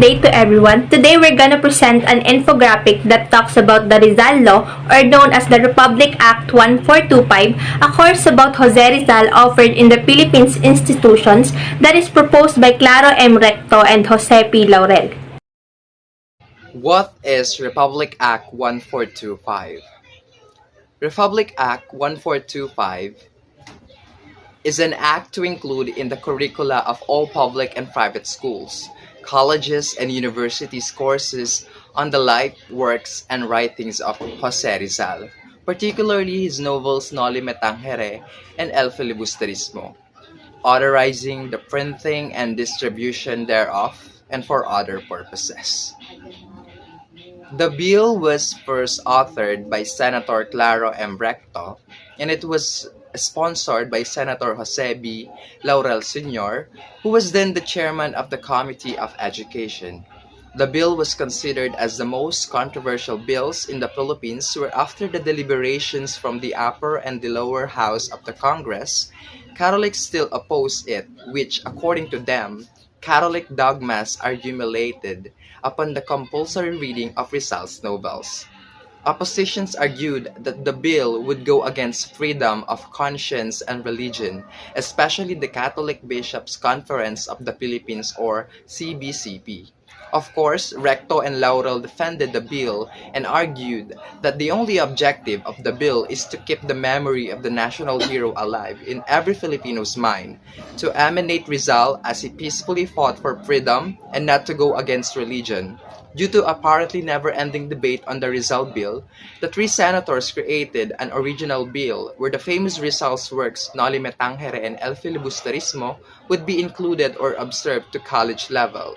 update to everyone. Today we're gonna present an infographic that talks about the Rizal Law, or known as the Republic Act 1425, a course about Jose Rizal offered in the Philippines institutions that is proposed by Claro M. Recto and Jose P. Laurel. What is Republic Act 1425? Republic Act 1425 is an act to include in the curricula of all public and private schools, colleges, and universities courses on the life, works, and writings of Jose Rizal, particularly his novels Noli Me Tangere and El Filibusterismo, authorizing the printing and distribution thereof and for other purposes. The bill was first authored by Senator Claro M. Recto, and it was sponsored by Senator Jose B. Laurel Sr., who was then the chairman of the Committee of Education. The bill was considered as the most controversial bills in the Philippines, where after the deliberations from the upper and the lower house of the Congress, Catholics still opposed it, which, according to them, Catholic dogmas are humiliated upon the compulsory reading of Rizal's novels. Oppositions argued that the bill would go against freedom of conscience and religion, especially the Catholic Bishops' Conference of the Philippines, or CBCP. Of course, Recto and Laurel defended the bill and argued that the only objective of the bill is to keep the memory of the national hero alive in every Filipino's mind, to emanate Rizal as he peacefully fought for freedom and not to go against religion. Due to apparently never-ending debate on the Rizal bill, the three senators created an original bill where the famous Rizal's works Noli Me Tangere and El Filibusterismo would be included or observed to college level.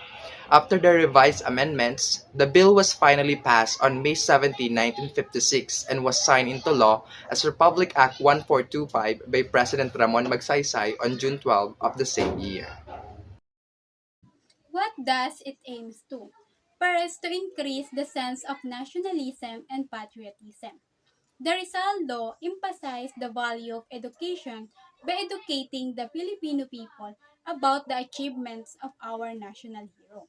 After the revised amendments, the bill was finally passed on May 17, 1956 and was signed into law as Republic Act 1425 by President Ramon Magsaysay on June 12 of the same year. What does it aims to? First, to increase the sense of nationalism and patriotism. The Rizal Law emphasized the value of education by educating the Filipino people about the achievements of our national hero,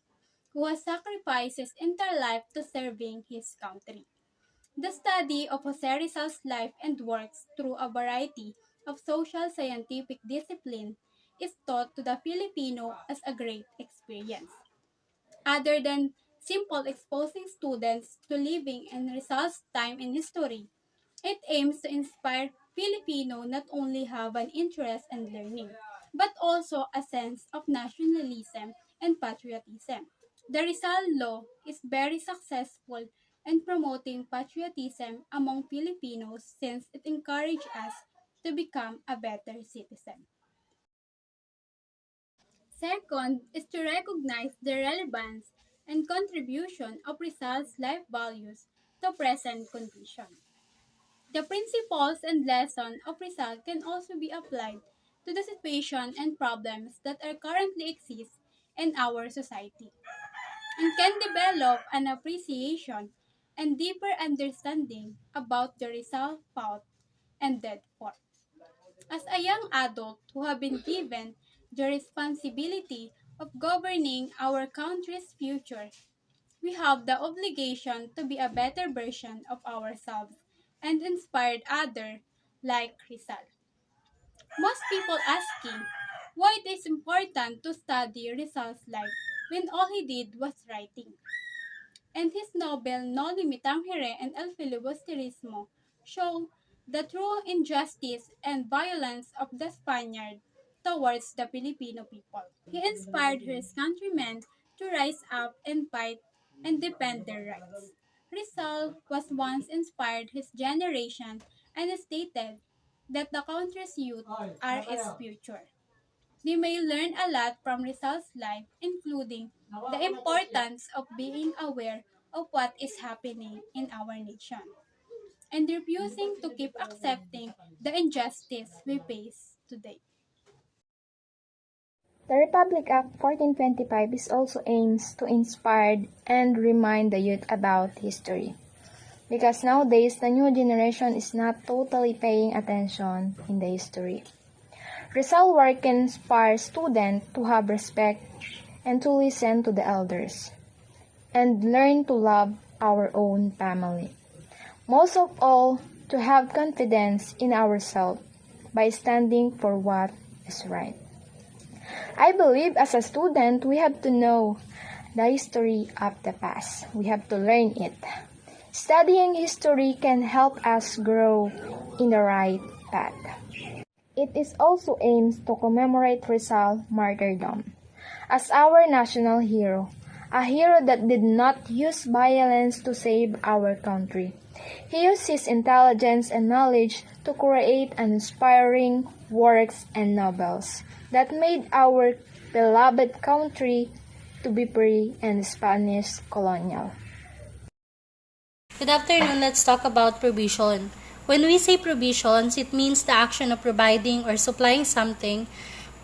who has sacrificed his entire life to serving his country. The study of Jose Rizal's life and works through a variety of social scientific disciplines is taught to the Filipino as a great experience. Other than simple exposing students to living and Rizal's time in history, it aims to inspire Filipino not only have an interest in learning, but also a sense of nationalism and patriotism. The Rizal Law is very successful in promoting patriotism among Filipinos since it encourages us to become a better citizen. Second is to recognize the relevance and contribution of Rizal's life values to present conditions. The principles and lessons of Rizal can also be applied to the situation and problems that are currently exist in our society and can develop an appreciation and deeper understanding about the Rizal fought and dead for. As a young adult who have been given the responsibility of governing our country's future, we have the obligation to be a better version of ourselves and inspire others like Rizal. Most people asking why it is important to study Rizal's life when all he did was writing. And his novel No Limitangere and El Filibusterismo show the true injustice and violence of the Spaniard towards the Filipino people. He inspired his countrymen to rise up and fight and defend their rights. Rizal was once inspired his generation and stated that the country's youth are its future. They may learn a lot from Rizal's life, including the importance of being aware of what is happening in our nation and refusing to keep accepting the injustice we face today. The Republic Act 1425 is also aims to inspire and remind the youth about history. Because nowadays, the new generation is not totally paying attention in the history. Rizal work can inspire students to have respect and to listen to the elders. and learn to love our own family. Most of all, to have confidence in ourselves by standing for what is right. I believe as a student, we have to know the history of the past. We have to learn it. Studying history can help us grow in the right path. It is also aims to commemorate Rizal martyrdom as our national hero, a hero that did not use violence to save our country. He used his intelligence and knowledge to create inspiring works and novels that made our beloved country to be free and Spanish colonial. Good afternoon. Let's talk about provision. When we say provisions, it means the action of providing or supplying something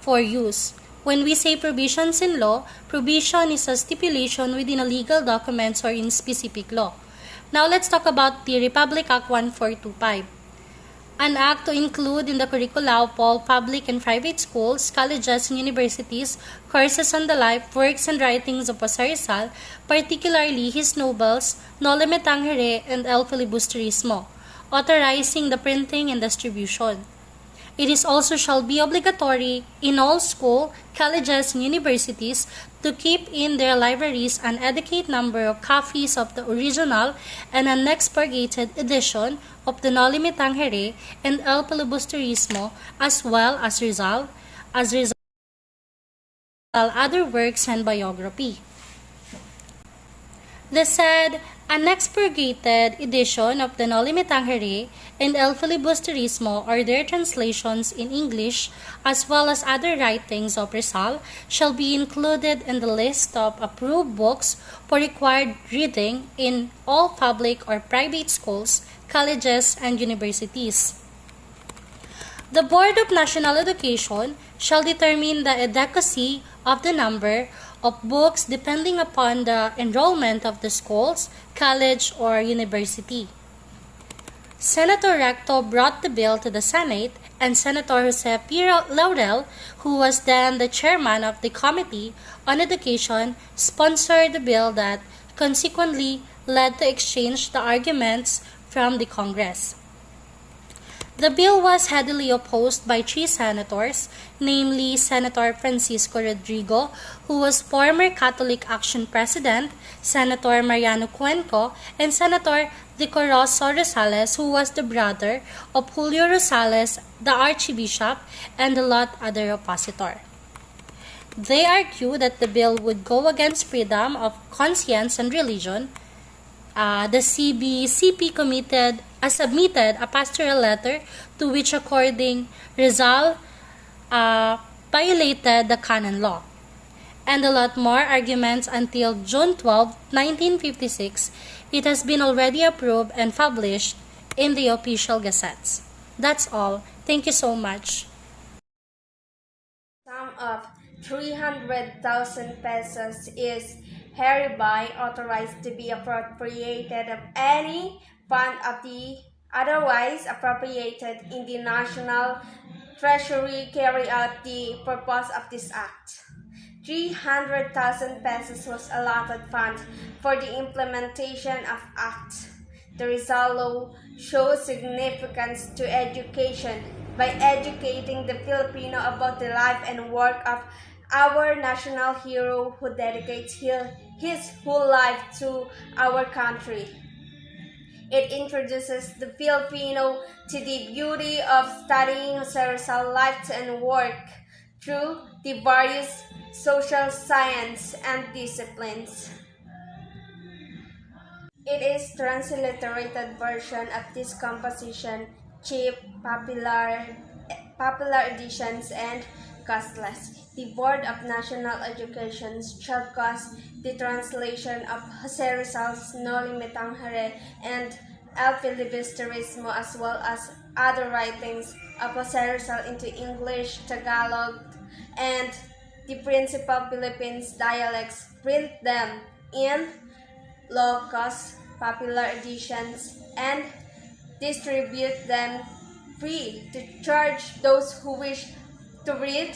for use. When we say provisions in law, provision is a stipulation within a legal documents or in specific law. Now let's talk about the Republic Act 1425. An act to include in the curricula of all public and private schools, colleges, and universities courses on the life, works, and writings of Jose Rizal, particularly his novels No Limit Tangere and El Filibusterismo, authorizing the printing and distribution. It is also shall be obligatory in all school, colleges, and universities to keep in their libraries an adequate number of copies of the original and unexpurgated edition of the No Limit Tangere and El Filibusterismo, as well as Rizal other works and biography. The said unexpurgated edition of the No Limit Tangere and El Filibusterismo or their translations in English as well as other writings of Rizal shall be included in the list of approved books for required reading in all public or private schools, colleges, and universities. The Board of National Education shall determine the adequacy of the number of books depending upon the enrollment of the schools, college, or university. Senator Recto brought the bill to the Senate, and Senator Jose P. Laurel, who was then the chairman of the Committee on Education, sponsored the bill that consequently led to exchange the arguments from the Congress. The bill was heavily opposed by three senators, namely Senator Francisco Rodrigo, who was former Catholic Action President, Senator Mariano Cuenco, and Senator Decoroso Rosales, who was the brother of Julio Rosales, the Archbishop, and a lot other oppositor. They argued that the bill would go against freedom of conscience and religion. The CBCP submitted a pastoral letter to which according Rizal violated the canon law. And a lot more arguments until June 12, 1956, it has been already approved and published in the official gazettes. That's all. Thank you so much. Sum of 300,000 pesos is hereby authorized to be appropriated of any fund of the otherwise appropriated in the national treasury carry out the purpose of this act. 300,000 pesos was allotted fund for the implementation of act. The Rizal law shows significance to education by educating the Filipino about the life and work of our national hero who dedicates his whole life to our country. It introduces the Filipino to the beauty of studying Jose Rizal's life and work through the various social science and disciplines. It is transliterated version of this composition, cheap, popular editions, and costless. The Board of National Education shall cause the translation of Jose Rizal's No Limit Tangere and El Filibusterismo as well as other writings of Jose Rizal into English, Tagalog, and the principal Philippines dialects, print them in low-cost popular editions, and distribute them free to charge those who wish to read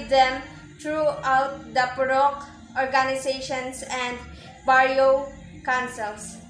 them throughout the Purok organizations and barrio councils.